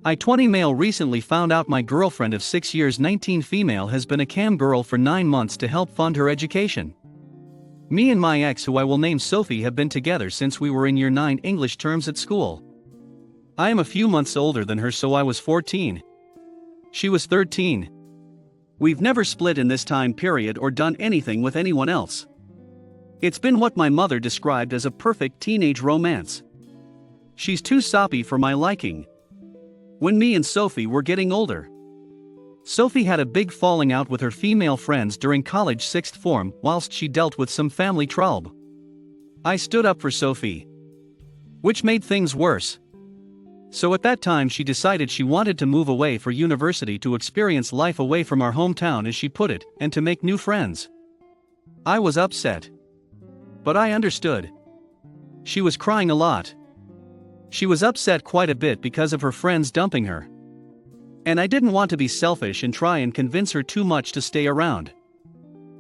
I 20 male recently found out my girlfriend of 6 years 19 female has been a cam girl for 9 months to help fund her education. Me and my ex, who I will name Sophie, have been together since we were in year 9 English terms at school. I am a few months older than her, so I was 14. She was 13. We've never split in this time period or done anything with anyone else. It's been what my mother described as a perfect teenage romance. She's too soppy for my liking. When me and Sophie were getting older, Sophie had a big falling out with her female friends during college 6th form whilst she dealt with some family trouble. I stood up for Sophie, which made things worse. So at that time she decided she wanted to move away for university to experience life away from our hometown, as she put it, and to make new friends. I was upset, but I understood. She was crying a lot. She was upset quite a bit because of her friends dumping her. And I didn't want to be selfish and try and convince her too much to stay around.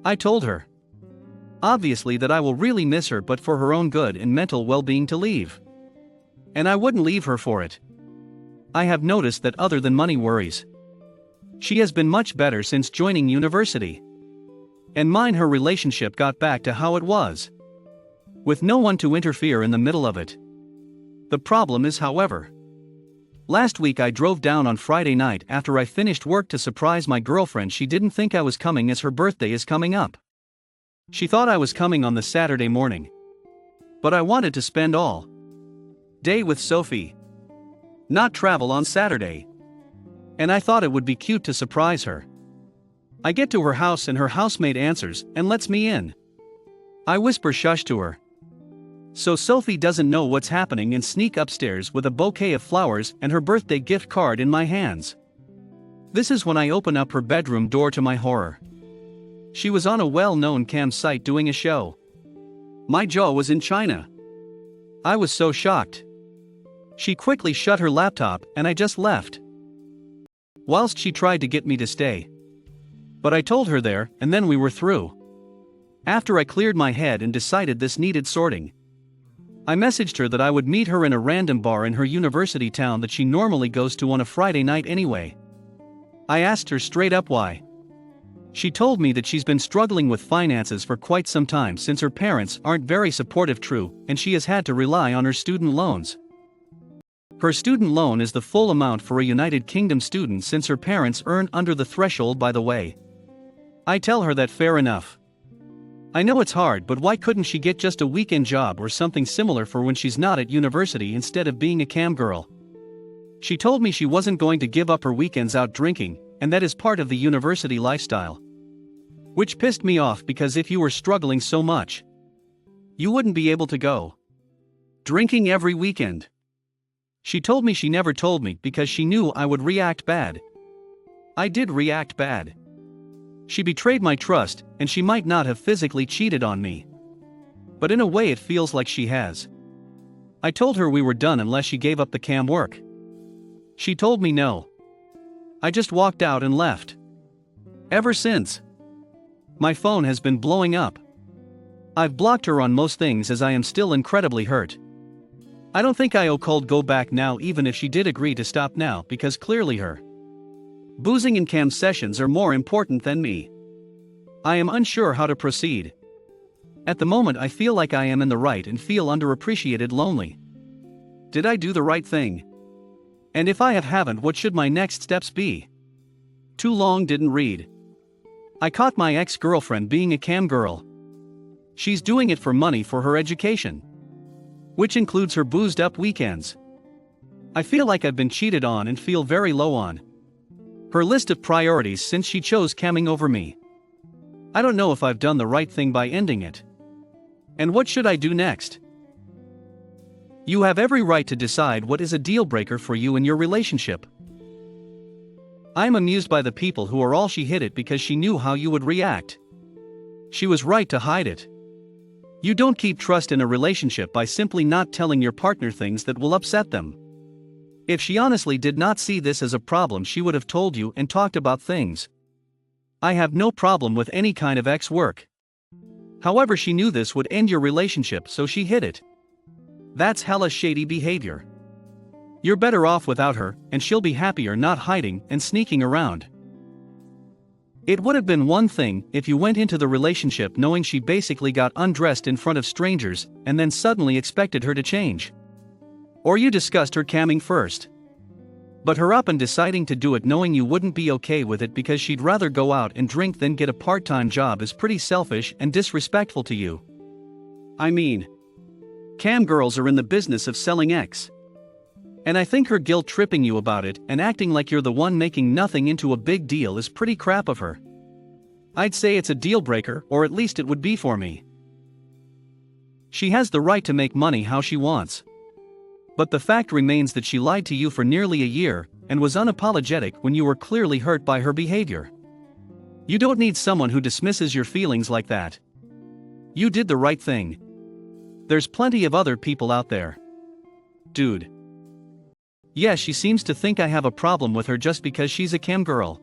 I told her, obviously, that I will really miss her, but for her own good and mental well-being to leave. And I wouldn't leave her for it. I have noticed that other than money worries, she has been much better since joining university. And her relationship got back to how it was, with no one to interfere in the middle of it. The problem is, however, last week I drove down on Friday night after I finished work to surprise my girlfriend. She didn't think I was coming as her birthday is coming up. She thought I was coming on the Saturday morning. But I wanted to spend all day with Sophie, not travel on Saturday. And I thought it would be cute to surprise her. I get to her house and her housemate answers and lets me in. I whisper shush to her, so Sophie doesn't know what's happening, and sneak upstairs with a bouquet of flowers and her birthday gift card in my hands. This is when I open up her bedroom door to my horror. She was on a well-known cam site doing a show. My jaw was in China. I was so shocked. She quickly shut her laptop and I just left, whilst she tried to get me to stay. But I told her there and then we were through. After I cleared my head and decided this needed sorting, I messaged her that I would meet her in a random bar in her university town that she normally goes to on a Friday night anyway. I asked her straight up why. She told me that she's been struggling with finances for quite some time since her parents aren't very supportive, and she has had to rely on her student loans. Her student loan is the full amount for a United Kingdom student since her parents earn under the threshold, by the way. I tell her that fair enough. I know it's hard, but why couldn't she get just a weekend job or something similar for when she's not at university instead of being a cam girl? She told me she wasn't going to give up her weekends out drinking, and that is part of the university lifestyle. Which pissed me off, because if you were struggling so much, you wouldn't be able to go drinking every weekend. She told me she never told me because she knew I would react bad. I did react bad. She betrayed my trust, and she might not have physically cheated on me, but in a way it feels like she has. I told her we were done unless she gave up the cam work. She told me no. I just walked out and left. Ever since, my phone has been blowing up. I've blocked her on most things as I am still incredibly hurt. I don't think I'll go back now, even if she did agree to stop now, because clearly her boozing and cam sessions are more important than me. I am unsure how to proceed. At the moment I feel like I am in the right and feel underappreciated, lonely. Did I do the right thing? And if I haven't, what should my next steps be? Too long didn't read. I caught my ex-girlfriend being a cam girl. She's doing it for money for her education, which includes her boozed up weekends. I feel like I've been cheated on and feel very low on her list of priorities since she chose camming over me. I don't know if I've done the right thing by ending it. And what should I do next? You have every right to decide what is a deal breaker for you in your relationship. I'm amused by the people who are all she hid it because she knew how you would react. She was right to hide it. You don't keep trust in a relationship by simply not telling your partner things that will upset them. If she honestly did not see this as a problem, she would have told you and talked about things. I have no problem with any kind of ex work. However, she knew this would end your relationship, so she hid it. That's hella shady behavior. You're better off without her, and she'll be happier not hiding and sneaking around. It would have been one thing if you went into the relationship knowing she basically got undressed in front of strangers and then suddenly expected her to change. Or you discussed her camming first. But her up and deciding to do it knowing you wouldn't be okay with it because she'd rather go out and drink than get a part-time job is pretty selfish and disrespectful to you. I mean, cam girls are in the business of selling X. And I think her guilt-tripping you about it and acting like you're the one making nothing into a big deal is pretty crap of her. I'd say it's a deal-breaker, or at least it would be for me. She has the right to make money how she wants. But the fact remains that she lied to you for nearly a year and was unapologetic when you were clearly hurt by her behavior. You don't need someone who dismisses your feelings like that. You did the right thing. There's plenty of other people out there. Dude. Yeah, she seems to think I have a problem with her just because she's a cam girl.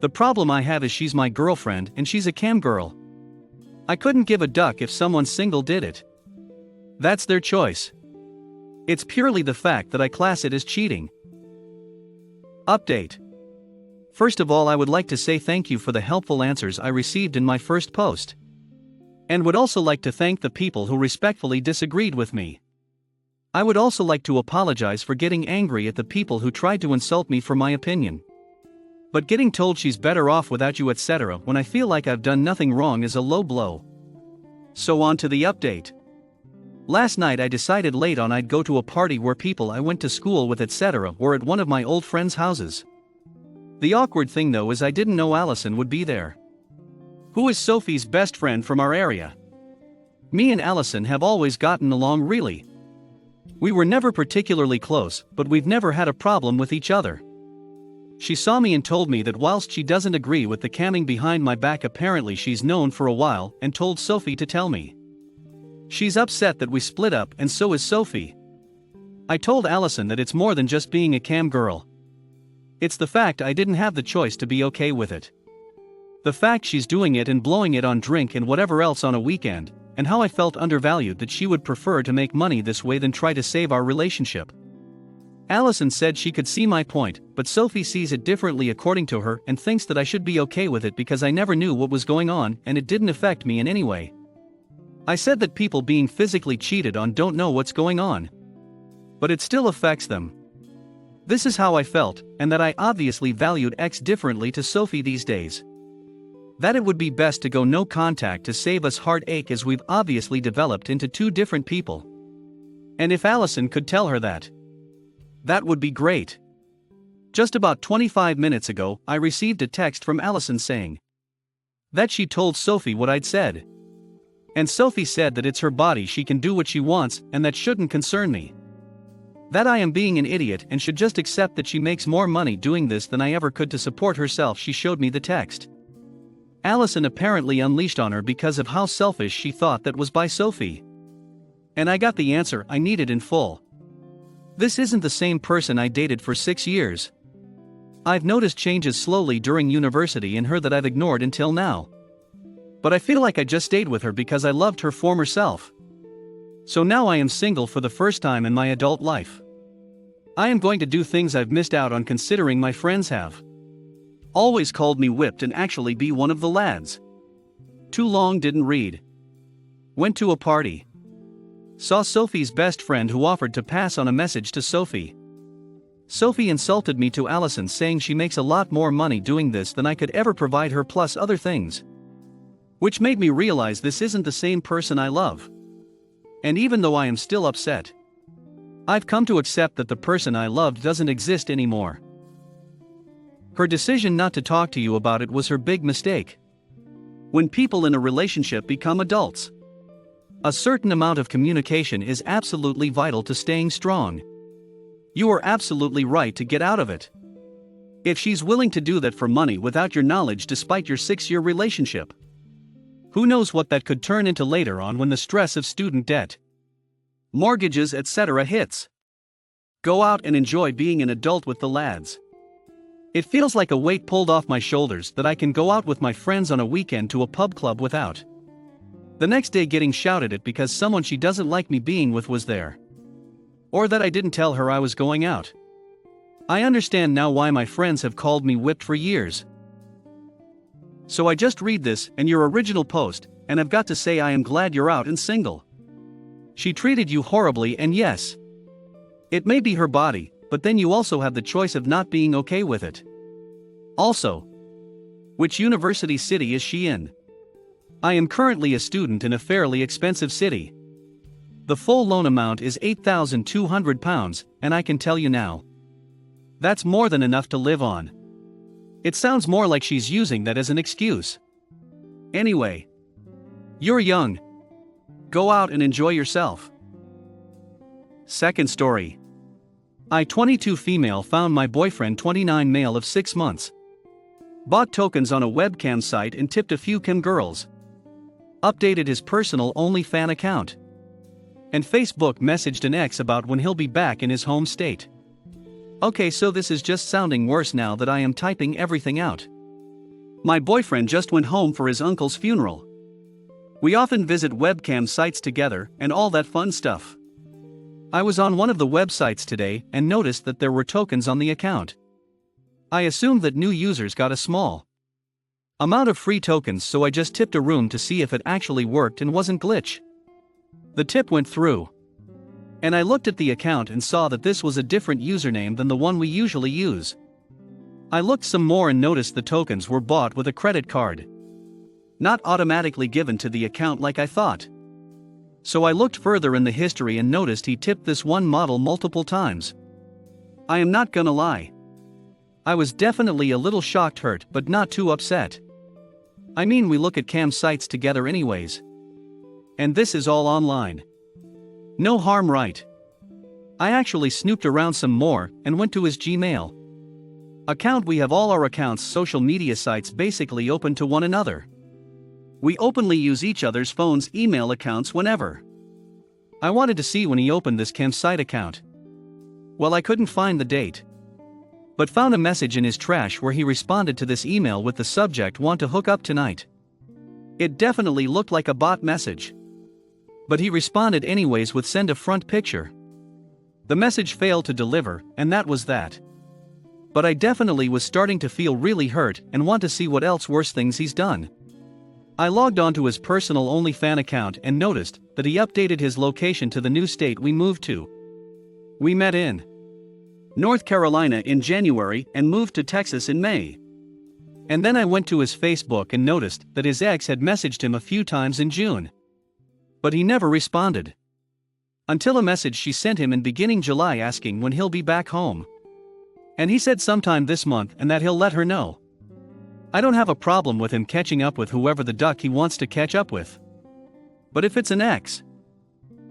The problem I have is she's my girlfriend and she's a cam girl. I couldn't give a duck if someone single did it. That's their choice. It's purely the fact that I class it as cheating. Update. First of all, I would like to say thank you for the helpful answers I received in my first post. And would also like to thank the people who respectfully disagreed with me. I would also like to apologize for getting angry at the people who tried to insult me for my opinion. But getting told she's better off without you etc. when I feel like I've done nothing wrong is a low blow. So on to the update. Last night I decided late on I'd go to a party where people I went to school with etc. were at one of my old friends' houses. The awkward thing though is I didn't know Allison would be there. Who is Sophie's best friend from our area. Me and Allison have always gotten along really. We were never particularly close, but we've never had a problem with each other. She saw me and told me that whilst she doesn't agree with the camming behind my back, apparently she's known for a while and told Sophie to tell me. She's upset that we split up and so is Sophie. I told Allison that it's more than just being a cam girl. It's the fact I didn't have the choice to be okay with it. The fact she's doing it and blowing it on drink and whatever else on a weekend, and how I felt undervalued that she would prefer to make money this way than try to save our relationship. Allison said she could see my point, but Sophie sees it differently according to her and thinks that I should be okay with it because I never knew what was going on and it didn't affect me in any way. I said that people being physically cheated on don't know what's going on. But it still affects them. This is how I felt, and that I obviously valued X differently to Sophie these days. That it would be best to go no contact to save us heartache as we've obviously developed into two different people. And if Allison could tell her that would be great. Just about 25 minutes ago, I received a text from Allison saying that she told Sophie what I'd said. And Sophie said that it's her body, she can do what she wants, and that shouldn't concern me. That I am being an idiot and should just accept that she makes more money doing this than I ever could to support herself. She showed me the text. Allison apparently unleashed on her because of how selfish she thought that was by Sophie. And I got the answer I needed in full. This isn't the same person I dated for 6 years. I've noticed changes slowly during university in her that I've ignored until now. But I feel like I just stayed with her because I loved her former self. So now I am single for the first time in my adult life. I am going to do things I've missed out on considering my friends have. Always called me whipped and actually be one of the lads. Too long didn't read. Went to a party. Saw Sophie's best friend who offered to pass on a message to Sophie. Sophie insulted me to Allison saying she makes a lot more money doing this than I could ever provide her plus other things. Which made me realize this isn't the same person I love. And even though I am still upset, I've come to accept that the person I loved doesn't exist anymore. Her decision not to talk to you about it was her big mistake. When people in a relationship become adults, a certain amount of communication is absolutely vital to staying strong. You are absolutely right to get out of it. If she's willing to do that for money without your knowledge despite your 6-year relationship, who knows what that could turn into later on when the stress of student debt, mortgages etc. hits. Go out and enjoy being an adult with the lads. It feels like a weight pulled off my shoulders that I can go out with my friends on a weekend to a pub club without the next day getting shouted at because someone she doesn't like me being with was there. Or that I didn't tell her I was going out. I understand now why my friends have called me whipped for years. So I just read this and your original post, and I've got to say I am glad you're out and single. She treated you horribly, and yes, it may be her body, but then you also have the choice of not being okay with it. Also, which university city is she in? I am currently a student in a fairly expensive city. The full loan amount is £8,200, and I can tell you now, that's more than enough to live on. It sounds more like she's using that as an excuse. Anyway, you're young. Go out and enjoy yourself. Second story. I 22 female found my boyfriend 29 male of 6 months. Bought tokens on a webcam site and tipped a few cam girls. Updated his personal OnlyFans account. And Facebook messaged an ex about when he'll be back in his home state. Okay, so this is just sounding worse now that I am typing everything out. My boyfriend just went home for his uncle's funeral. We often visit webcam sites together and all that fun stuff. I was on one of the websites today and noticed that there were tokens on the account. I assumed that new users got a small amount of free tokens, so I just tipped a room to see if it actually worked and wasn't glitch. The tip went through. And I looked at the account and saw that this was a different username than the one we usually use. I looked some more and noticed the tokens were bought with a credit card, not automatically given to the account like I thought. So I looked further in the history and noticed he tipped this one model multiple times. I am not gonna lie. I was definitely a little shocked, hurt, but not too upset. I mean, we look at cam sites together anyways. And this is all online. No harm, right? I actually snooped around some more and went to his Gmail account. We have all our accounts, social media sites basically open to one another. We openly use each other's phones' email accounts whenever. I wanted to see when he opened this campsite account. Well, I couldn't find the date, but found a message in his trash where he responded to this email with the subject "Want to hook up tonight." It definitely looked like a bot message, but he responded anyways with "send a front picture." The message failed to deliver, and that was that. But I definitely was starting to feel really hurt and want to see what else worse things he's done. I logged onto his personal OnlyFans account and noticed that he updated his location to the new state we moved to. We met in North Carolina in January and moved to Texas in May. And then I went to his Facebook and noticed that his ex had messaged him a few times in June. But he never responded. Until a message she sent him in beginning July asking when he'll be back home. And he said sometime this month and that he'll let her know. I don't have a problem with him catching up with whoever the duck he wants to catch up with. But if it's an ex,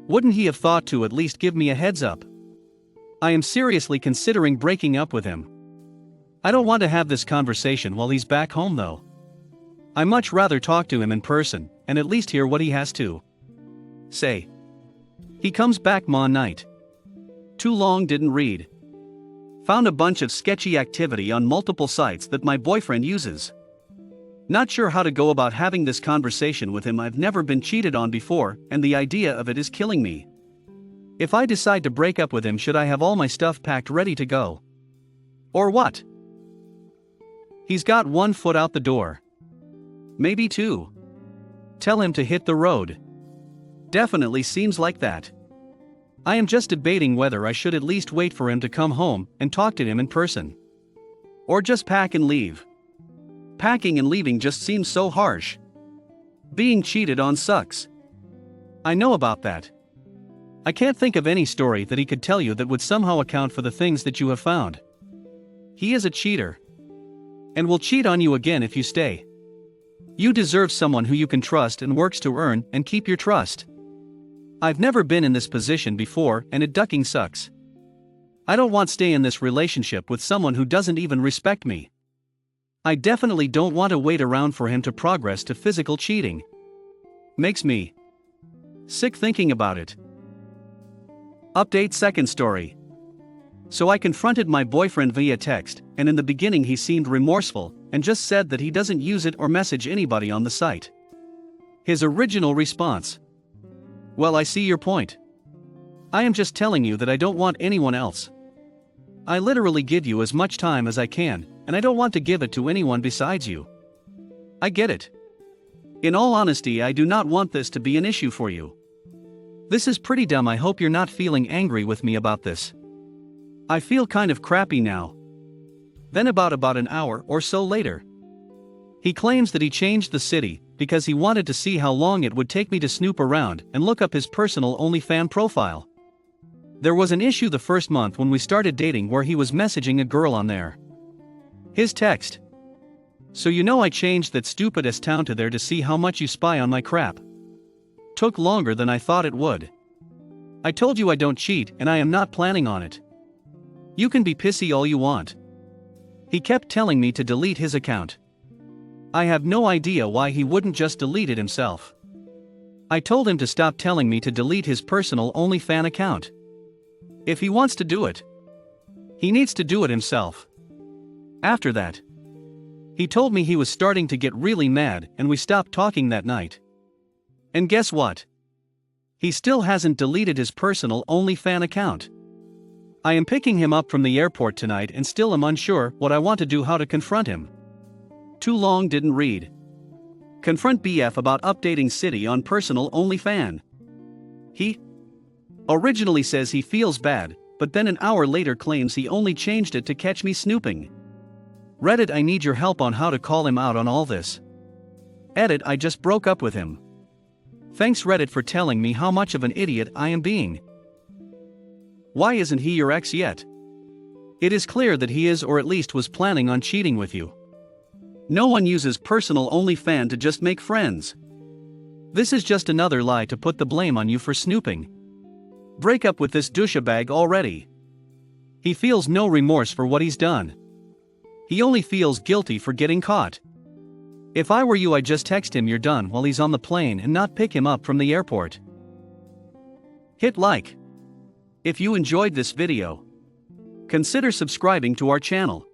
wouldn't he have thought to at least give me a heads up? I am seriously considering breaking up with him. I don't want to have this conversation while he's back home though. I much rather talk to him in person and at least hear what he has to say. He comes back Monday night. Too long, didn't read. Found a bunch of sketchy activity on multiple sites that my boyfriend uses. Not sure how to go about having this conversation with him. I've never been cheated on before, and the idea of it is killing me. If I decide to break up with him, should I have all my stuff packed ready to go? Or what? He's got 1 foot out the door. Maybe 2. Tell him to hit the road. Definitely seems like that. I am just debating whether I should at least wait for him to come home and talk to him in person. Or just pack and leave. Packing and leaving just seems so harsh. Being cheated on sucks. I know about that. I can't think of any story that he could tell you that would somehow account for the things that you have found. He is a cheater. And will cheat on you again if you stay. You deserve someone who you can trust and works to earn and keep your trust. I've never been in this position before and it ducking sucks. I don't want to stay in this relationship with someone who doesn't even respect me. I definitely don't want to wait around for him to progress to physical cheating. Makes me sick thinking about it. Update second story. So I confronted my boyfriend via text, and in the beginning he seemed remorseful and just said that he doesn't use it or message anybody on the site. His original response: "Well, I see your point. I am just telling you that I don't want anyone else. I literally give you as much time as I can, and I don't want to give it to anyone besides you. I get it. In all honesty, I do not want this to be an issue for you. This is pretty dumb. I hope you're not feeling angry with me about this. I feel kind of crappy now. Then about an hour or so later, he claims that he changed the city because he wanted to see how long it would take me to snoop around and look up his personal OnlyFans profile. There was an issue the first month when we started dating where he was messaging a girl on there. His text: "So you know I changed that stupid ass town to there to see how much you spy on my crap. Took longer than I thought it would. I told you I don't cheat and I am not planning on it. You can be pissy all you want." He kept telling me to delete his account. I have no idea why he wouldn't just delete it himself. I told him to stop telling me to delete his personal OnlyFans account. If he wants to do it, he needs to do it himself. After that, he told me he was starting to get really mad and we stopped talking that night. And guess what? He still hasn't deleted his personal OnlyFans account. I am picking him up from the airport tonight and still am unsure what I want to do, how to confront him. Too long didn't read. Confront BF about updating city on personal OnlyFans. He originally says he feels bad, but then an hour later claims he only changed it to catch me snooping. Reddit, I need your help on how to call him out on all this. Edit, I just broke up with him. Thanks Reddit for telling me how much of an idiot I am being. Why isn't he your ex yet? It is clear that he is, or at least was planning on cheating with you. No one uses personal OnlyFans to just make friends. This is just another lie to put the blame on you for snooping. Break up with this douchebag already. He feels no remorse for what he's done. He only feels guilty for getting caught. If I were you, I'd just text him you're done while he's on the plane and not pick him up from the airport. Hit like if you enjoyed this video. Consider subscribing to our channel.